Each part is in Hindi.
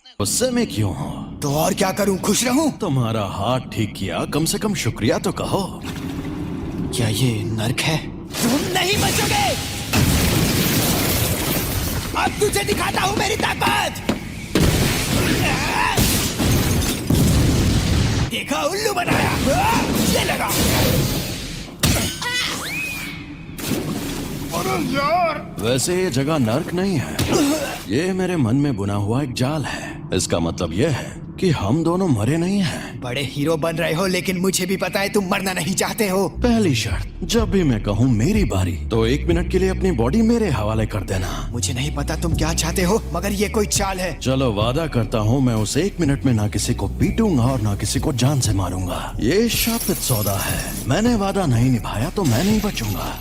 गुस्से में क्यों हो? तो और क्या करूं, खुश रहूं? तुम्हारा हाथ ठीक किया, कम से कम शुक्रिया तो कहो। क्या ये नर्क है? तुम नहीं बचोगे। अब तुझे दिखाता हूं मेरी ताकत। देखा, उल्लू बनाया। ये लगा। अरे यार, वैसे ये जगह नर्क नहीं है, ये मेरे मन में बुना हुआ एक जाल है। इसका मतलब ये है कि हम दोनों मरे नहीं हैं। बड़े हीरो बन रहे हो, लेकिन मुझे भी पता है तुम मरना नहीं चाहते हो। पहली शर्त, जब भी मैं कहूँ मेरी बारी, तो 1 मिनट के लिए अपनी बॉडी मेरे हवाले कर देना। मुझे नहीं पता तुम क्या चाहते हो, मगर ये कोई चाल है। चलो वादा करता हूँ, मैं उस 1 मिनट में ना किसी को पीटूंगा और ना किसी को जान से मारूंगा। ये शापित सौदा है, मैंने वादा नहीं निभाया तो मैं नहीं बचूंगा।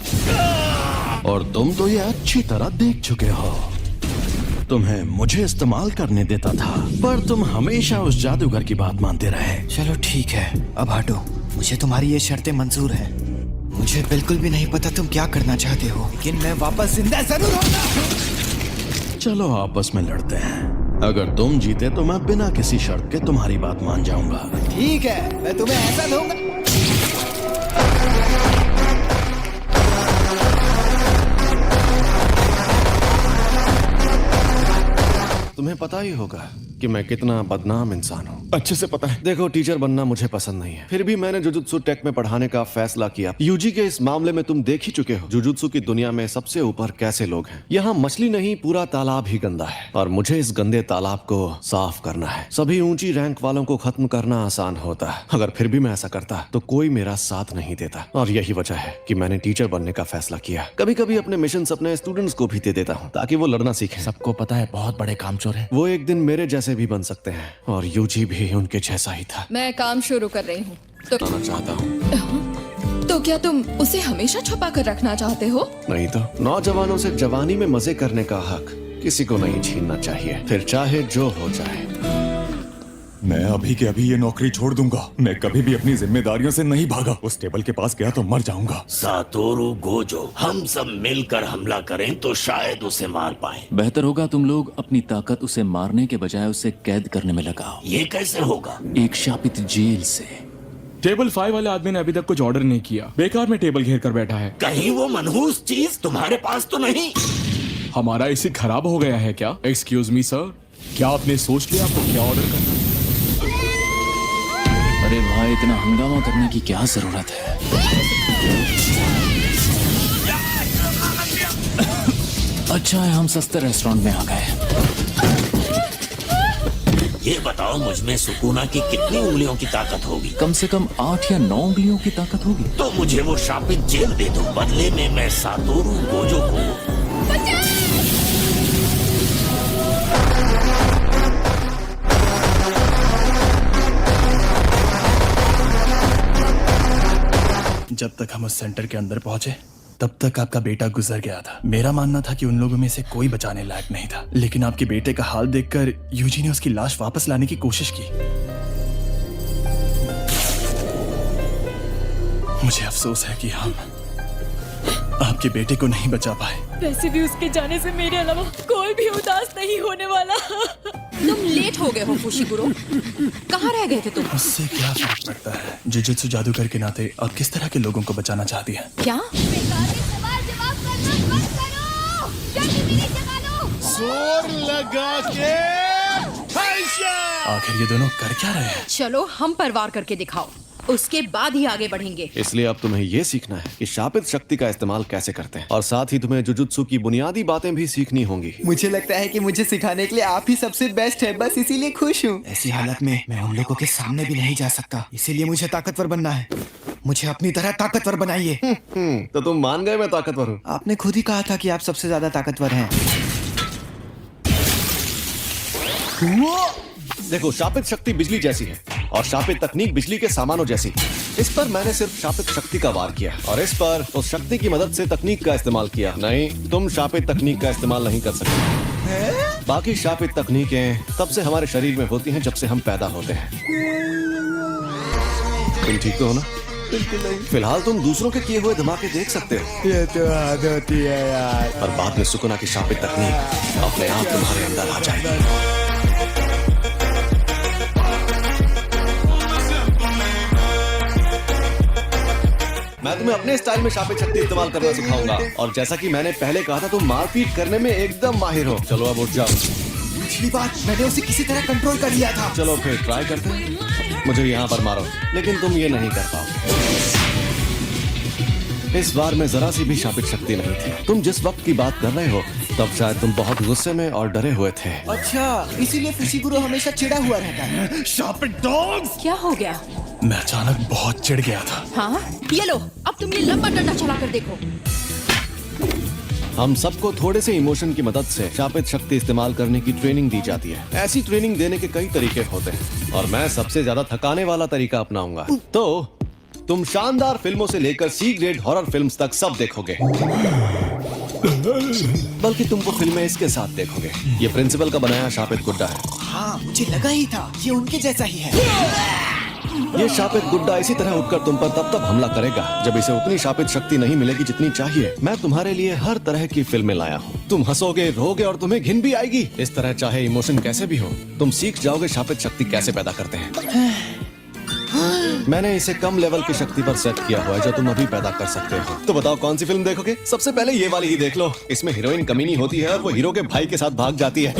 और तुम तो ये अच्छी तरह देख चुके हो। तुम्हें मुझे इस्तेमाल करने देता था, पर तुम हमेशा उस जादूगर की बात मानते रहे। चलो ठीक है, अब हटो। मुझे तुम्हारी ये शर्तें मंजूर हैं। मुझे बिल्कुल भी नहीं पता तुम क्या करना चाहते हो, लेकिन मैं वापस जिंदा जरूर होगा। चलो आपस में लड़ते हैं। अगर तुम जीते तो मैं बिना किसी शर्त के तुम्हारी बात मान जाऊंगा। ठीक है, मैं तुम्हें ऐसा दूंगा। तुम्हें पता ही होगा कि मैं कितना बदनाम इंसान हूँ। अच्छे से पता है। देखो, टीचर बनना मुझे पसंद नहीं है, फिर भी मैंने जुजुत्सु टेक में पढ़ाने का फैसला किया। यूजी के इस मामले में तुम देख ही चुके हो जुजुत्सु की दुनिया में सबसे ऊपर कैसे लोग हैं। यहाँ मछली नहीं, पूरा तालाब ही गंदा है, और मुझे इस गंदे तालाब को साफ करना है। सभी ऊंची रैंक वालों को खत्म करना आसान होता है, अगर फिर भी मैं ऐसा करता तो कोई मेरा साथ नहीं देता। और यही वजह है कि मैंने टीचर बनने का फैसला किया। कभी कभी अपने मिशन अपने स्टूडेंट्स को भी दे देता हूँ, ताकि वो लड़ना सीखें। सबको पता है बहुत बड़े कामचोर हैं। वो एक दिन मेरे जैसे भी बन सकते हैं, और यूजी भी उनके जैसा ही था। मैं काम शुरू कर रही हूँ तो बताना चाहता हूँ। तो क्या तुम उसे हमेशा छुपा कर रखना चाहते हो? नहीं तो। नौजवानों से जवानी में मजे करने का हक किसी को नहीं छीनना चाहिए, फिर चाहे जो हो जाए। मैं अभी के अभी ये नौकरी छोड़ दूंगा। मैं कभी भी अपनी जिम्मेदारियों से नहीं भागा। उस टेबल के पास गया तो मर जाऊंगा। सातोरू गोजो, हम सब मिलकर हमला करें तो शायद उसे मार पाएं। बेहतर होगा तुम लोग अपनी ताकत उसे मारने के बजाय उसे कैद करने में लगाओ। ये कैसे होगा? एक शापित जेल से। टेबल 5 वाले आदमी ने अभी तक कुछ ऑर्डर नहीं किया, बेकार में टेबल घेर कर बैठा है। कहीं वो मनहूस चीज तुम्हारे पास तो नहीं? हमारा एसी खराब हो गया है क्या? एक्सक्यूज मी सर, क्या आपने सोच लिया आपको क्या ऑर्डर करना है? अरे भाई, इतना हंगामा करने की क्या जरूरत है? अच्छा है हम सस्ते रेस्टोरेंट में आ गए। ये बताओ, मुझ में सुकूना की कितनी उंगलियों की ताकत होगी? कम से कम 8 या 9 उंगलियों की ताकत होगी। तो मुझे वो शापित जेल दे दो, बदले में मैं सातोरू गोजो को जब तक हम उस सेंटर के अंदर पहुंचे तब तक आपका बेटा गुजर गया था। मेरा मानना था कि उन लोगों में से कोई बचाने लायक नहीं था, लेकिन आपके बेटे का हाल देखकर यूजी ने उसकी लाश वापस लाने की कोशिश की। मुझे अफसोस है कि हम आपके बेटे को नहीं बचा पाए। वैसे भी उसके जाने से मेरे अलावा कोई भी उदास नहीं होने वाला। तुम लेट हो गए हो फुशिकुरो। कहाँ रह गए थे तुम? उससे क्या फर्क पड़ता है? जुजुत्सु जादूगर के नाते आप किस तरह के लोगों को बचाना चाहती हैं? क्या? जोर लगा के आखिर ये दोनों कर क्या रहे हैं? चलो हम परवार करके दिखाओ, उसके बाद ही आगे बढ़ेंगे। इसलिए अब तुम्हें ये सीखना है कि शापित शक्ति का इस्तेमाल कैसे करते हैं, और साथ ही तुम्हें जुजुत्सु की बुनियादी बातें भी सीखनी होंगी। मुझे लगता है कि मुझे सिखाने के लिए आप ही सबसे बेस्ट है, बस इसीलिए खुश हूँ। ऐसी हालत में मैं उन लोगों के सामने भी नहीं जा सकता, इसीलिए मुझे ताकतवर बनना है। मुझे अपनी तरह ताकतवर बनाइए। तो तुम मान गए मैं ताकतवर हूँ? आपने खुद ही कहा था कि आप सबसे ज्यादा ताकतवर हैं। देखो, शापित शक्ति बिजली जैसी है और शापित तकनीक बिजली के सामानों जैसी। इस पर मैंने सिर्फ शापित शक्ति का वार किया, और इस पर उस शक्ति की मदद से तकनीक का इस्तेमाल किया। नहीं, तुम शापित तकनीक का इस्तेमाल नहीं कर सकते। बाकी शापित तकनीकें तब से हमारे शरीर में होती हैं जब से हम पैदा होते हैं। तुम ठीक तो हो ना? बिल्कुल नहीं। फिलहाल तुम दूसरों के किए हुए धमाके देख सकते हो, ये तो आदत होती है यार। और बाद में सुकुना की शापित तकनीक अपने आप तुम्हारे अंदर आ जाएगी। मैं तुम्हें अपने स्टाइल में शापित शक्ति इस्तेमाल करना सिखाऊंगा। और जैसा कि मैंने पहले कहा था, तुम मारपीट करने में एकदम माहिर हो। चलो अब उठ जाओ। पिछली बार मैंने उसे किसी तरह कंट्रोल कर लिया था। चलो फिर ट्राई करते हैं। मुझे यहाँ पर मारो, लेकिन तुम ये नहीं कर पाओगे। इस बार में जरा सी भी शापित शक्ति नहीं थी। तुम जिस वक्त की बात कर रहे हो तब शायद तुम बहुत गुस्से में और डरे हुए थे। अच्छा, इसीलिए फुशिगुरो हमेशा चिढ़ा हुआ रहता है। शापित डॉग्स! क्या हो गया? मैं अचानक बहुत चिढ़ गया था। हाँ, ये लो, अब तुम ये लंबा डंडा चला कर देखो। हम सबको थोड़े से इमोशन की मदद से शापित शक्ति इस्तेमाल करने की ट्रेनिंग दी जाती है। ऐसी ट्रेनिंग देने के कई तरीके होते हैं और मैं सबसे ज्यादा थकाने वाला तरीका अपनाऊंगा। तो तुम शानदार फिल्मों से लेकर सी ग्रेड हॉरर फिल्म्स तक सब देखोगे, बल्कि तुम वो फिल्में इसके साथ देखोगे। ये प्रिंसिपल का बनाया शापित गुड्डा है। हाँ, मुझे लगा ही था, ये उनके जैसा ही है। ये शापित गुड्डा इसी तरह उठकर तुम पर तब हमला करेगा जब इसे उतनी शापित शक्ति नहीं मिलेगी जितनी चाहिए। मैं तुम्हारे लिए हर तरह की फिल्में लाया हूँ। तुम हंसोगे, रोगे और तुम्हें घिन भी आएगी। इस तरह चाहे इमोशन कैसे भी हो, तुम सीख जाओगे शापित शक्ति कैसे पैदा करते हैं। मैंने इसे कम लेवल की शक्ति पर सेट किया हुआ है जो तुम अभी पैदा कर सकते हो। तो बताओ कौन सी फिल्म देखोगे? सबसे पहले ये वाली ही देख लो। इसमें हीरोइन कमीनी होती है और वो हीरो के भाई के साथ भाग जाती है।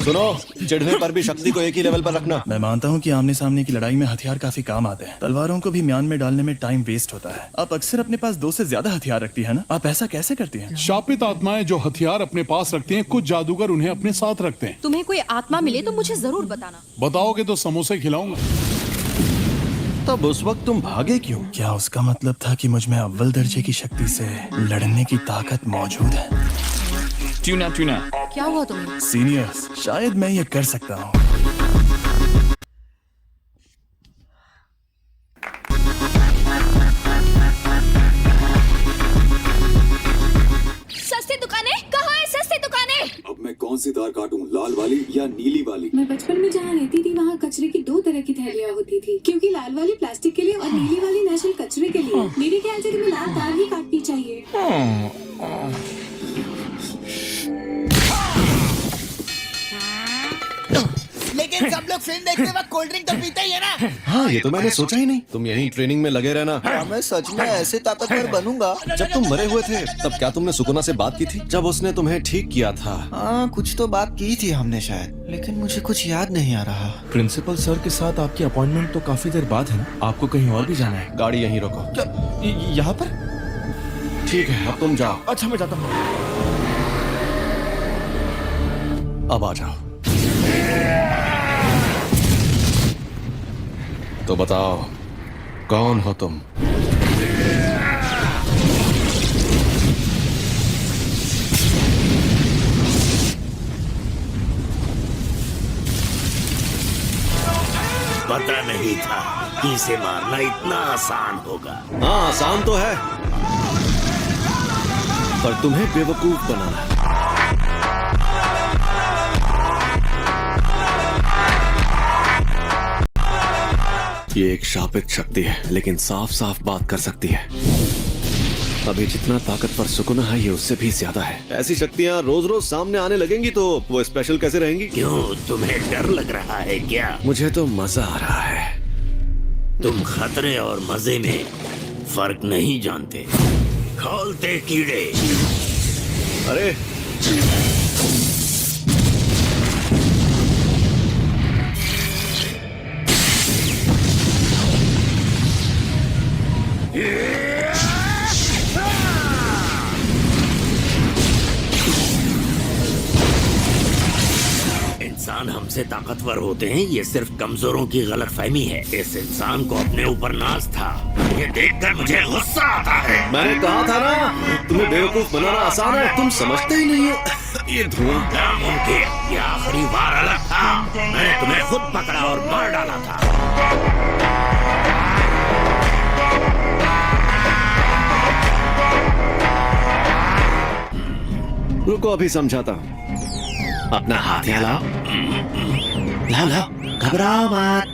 सुनो, चिढ़ने पर भी शक्ति को एक ही लेवल पर रखना। मैं मानता हूँ कि आमने सामने की लड़ाई में हथियार काफी काम आते हैं। तलवारों को भी म्यान में डालने में टाइम वेस्ट होता है। आप अक्सर अपने पास 2 से ज्यादा हथियार रखती है ना? आप ऐसा कैसे करती हैं? शापित आत्माएं जो हथियार अपने पास रखते हैं, कुछ जादूगर उन्हें अपने साथ रखते हैं। तुम्हें कोई आत्मा मिले तो मुझे जरूर बताना। बताओगे तो समोसे खिलाऊंगा। तब उस वक्त तुम भागे क्यों? क्या उसका मतलब था कि मुझ में अव्वल दर्जे की शक्ति से लड़ने की ताकत मौजूद है? ट्यूना ट्यूना, क्या हुआ तुम्हें? सीनियर्स, शायद मैं ये कर सकता हूँ। सस्ती दुकानें कहाँ है? सस्ती दुकानें। अब मैं कौन सी तार काटूं, लाल वाली या नीली वाली? मैं बचपन में जहाँ रहती थी वहाँ कचरे की 2 तरह की थैलियाँ होती थी, क्योंकि लाल वाली प्लास्टिक के लिए और नीली वाली नेचुरल कचरे के लिए। मेरे ख्याल से तुम्हें लाल तार ही काटनी चाहिए। लेकिन सब लोग फिल्म देखते वक्त कोल्ड ड्रिंक तो पीते ही है ना। हाँ, ये तो मैंने सोचा ही नहीं। तुम यही ट्रेनिंग में लगे रहना। मैं सच में ऐसे ताकतवर बनूंगा। जब तुम मरे हुए थे तब क्या तुमने सुकुना से बात की थी जब उसने तुम्हें ठीक किया था? हाँ, कुछ तो बात की थी हमने शायद, लेकिन मुझे कुछ याद नहीं आ रहा। प्रिंसिपल सर के साथ आपकी अपॉइंटमेंट तो काफी देर बाद है ना? आपको कहीं और भी जाना है? गाड़ी यहीं रोको। यहाँ पर? ठीक है, अब तुम जाओ। अच्छा, मैं जाता हूँ। अब आ जाओ। तो बताओ, कौन हो तुम? पता नहीं था कि इसे मारना इतना आसान होगा। हाँ, आसान तो है, पर तुम्हें बेवकूफ बनाना है। ये एक शापित शक्ति है, लेकिन साफ साफ बात कर सकती है। अभी जितना ताकतवर सुकुना है, ये उससे भी ज्यादा है। ऐसी शक्तियाँ रोज रोज सामने आने लगेंगी तो वो स्पेशल कैसे रहेंगी? क्यों, तुम्हें डर लग रहा है क्या? मुझे तो मजा आ रहा है। तुम खतरे और मजे में फर्क नहीं जानते। खोलते कीड़े। अरे इंसान हमसे ताकतवर होते हैं, ये सिर्फ कमजोरों की गलतफहमी है। इस इंसान को अपने ऊपर नाज था। ये देखकर मुझे गुस्सा आता है। मैंने कहा था ना, तुम्हें बेवकूफ बनाना आसान है, तुम समझते ही नहीं हो। ये धुआं नामुमकिन। ये आखिरी बार अलग था। मैंने तुम्हें खुद पकड़ा और मार डाला था। रुको, अभी समझाता हूँ। अपना हाथ यहाँ लाओ। लाओ लाओ, घबराओ मत।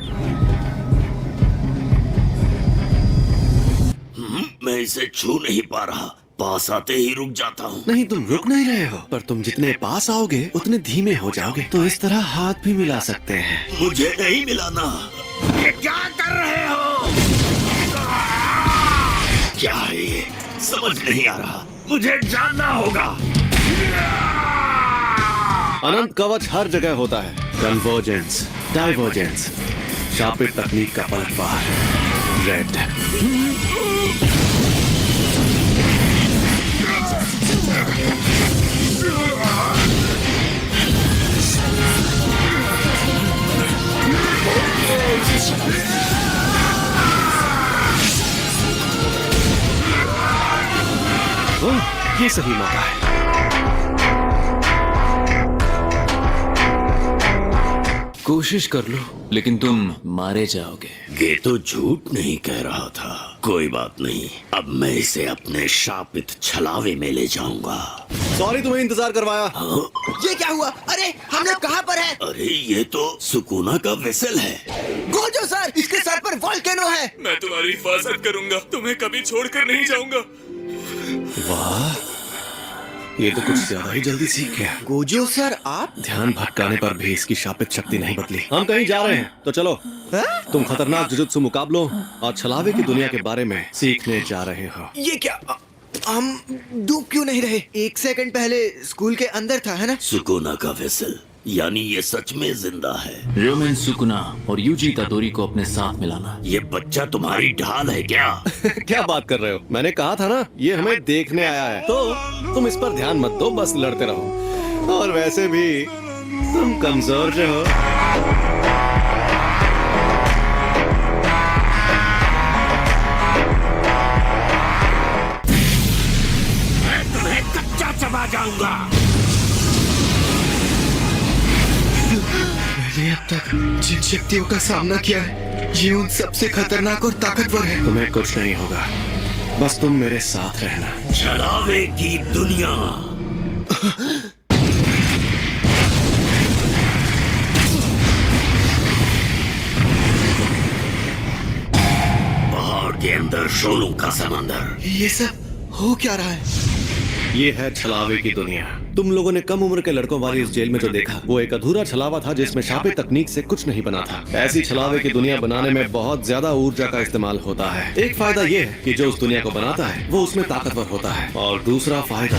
मैं इसे छू नहीं पा रहा, पास आते ही रुक जाता हूँ। नहीं, तुम रुक नहीं रहे हो, पर तुम जितने पास आओगे उतने धीमे हो जाओगे। तो इस तरह हाथ भी मिला सकते हैं। मुझे नहीं मिलाना। ये क्या कर रहे हो? क्या है ये? समझ नहीं आ रहा। मुझे जानना होगा। अनंत कवच हर जगह होता है। कन्वर्जेंस, डाइवर्जेंस, शापित तकनीक का पलटवार। रेड। ये सही मौका है। कोशिश कर लो, लेकिन तुम मारे जाओगे। ये तो झूठ नहीं कह रहा था। कोई बात नहीं, अब मैं इसे अपने शापित छलावे में ले जाऊंगा। सॉरी तुम्हें इंतजार करवाया। ये क्या हुआ? अरे हम लोग कहाँ पर हैं? अरे ये तो सुकूना का वेसल है। गोजो सर, इसके सर पर वोल्केनो है। मैं तुम्हारी हिफाजत करूंगा, तुम्हें कभी छोड़कर नहीं जाऊंगा। वाह, ये तो कुछ ज्यादा ही जल्दी सीख गया। गोजो सर, आप? ध्यान भटकाने पर भी इसकी शापित शक्ति नहीं बदली। हम कहीं जा रहे हैं, तो चलो। तुम खतरनाक जुजुत्सु मुकाबलों और छलावे की दुनिया के बारे में सीखने जा रहे हो। ये क्या? हम डूब क्यों नहीं रहे? 1 सेकंड पहले स्कूल के अंदर था, है ना? सुकूना का वेसल, यानी ये सच में जिंदा है। रोमन सुकुना और यूजी तादोरी को अपने साथ मिलाना। ये बच्चा तुम्हारी ढाल है क्या? क्या बात कर रहे हो? मैंने कहा था ना, ये हमें देखने आया है। तो तुम इस पर ध्यान मत दो, बस लड़ते रहो। और वैसे भी तुम कमजोर जो हो। मैं तुम्हें कच्चा चबा जाऊंगा। मैंने अब तक जिन शक्तियों का सामना किया है, ये उन सबसे खतरनाक और ताकतवर है। तुम्हें कुछ नहीं होगा, बस तुम मेरे साथ रहना। छलावे की दुनिया। पहाड़ के अंदर शोलों का समंदर। ये सब हो क्या रहा है? ये है छलावे की दुनिया। तुम लोगों ने कम उम्र के लड़कों वाली इस जेल में जो देखा, वो एक अधूरा छलावा था जिसमें शापित तकनीक से कुछ नहीं बना था। ऐसी छलावे की दुनिया बनाने में बहुत ज्यादा ऊर्जा का इस्तेमाल होता है। एक फायदा ये है कि जो उस दुनिया को बनाता है वो उसमें ताकतवर होता है, और दूसरा फायदा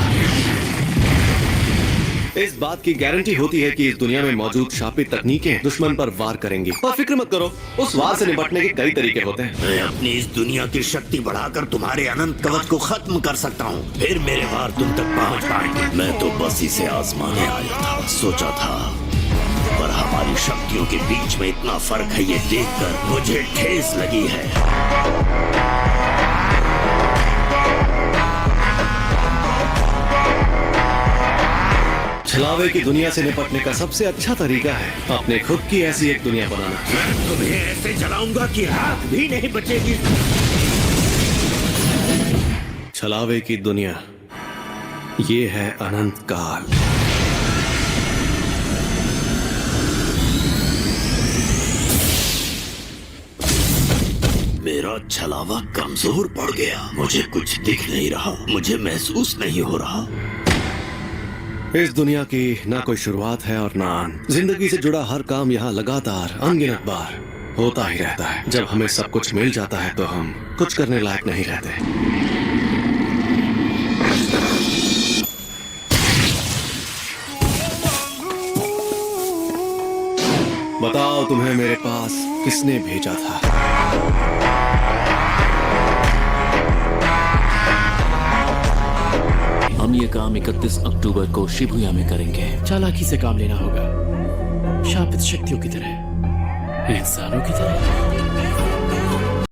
इस बात की गारंटी होती है कि इस दुनिया में मौजूद शापित तकनीकें दुश्मन पर वार करेंगी। और फिक्र मत करो, उस वार से निपटने के कई तरीके होते हैं। मैं अपनी इस दुनिया की शक्ति बढ़ाकर तुम्हारे अनंत कवच को खत्म कर सकता हूँ। फिर मेरे वार तुम तक पहुँच पाएंगे। मैं तो बस इसे आजमाने आया था, सोचा था, पर हमारी शक्तियों के बीच में इतना फर्क है, ये देखकर मुझे ठेस लगी है। छलावे की दुनिया से निपटने का सबसे अच्छा तरीका है अपने खुद की ऐसी एक दुनिया बनाना। मैं तुम्हें ऐसे जलाऊंगा कि राख भी नहीं बचेगी। छलावे की दुनिया, ये है अनंत काल। मेरा छलावा कमजोर पड़ गया। मुझे कुछ दिख नहीं रहा, मुझे महसूस नहीं हो रहा। इस दुनिया की ना कोई शुरुआत है और ना अंत। जिंदगी से जुड़ा हर काम यहाँ लगातार अनगिनत बार होता ही रहता है। जब हमें सब कुछ मिल जाता है तो हम कुछ करने लायक नहीं रहते। बताओ, तुम्हें मेरे पास किसने भेजा था? हम ये काम 31 अक्टूबर को शिबुया में करेंगे। चालाकी से काम लेना होगा, शापित शक्तियों की तरह, इंसानों की तरह।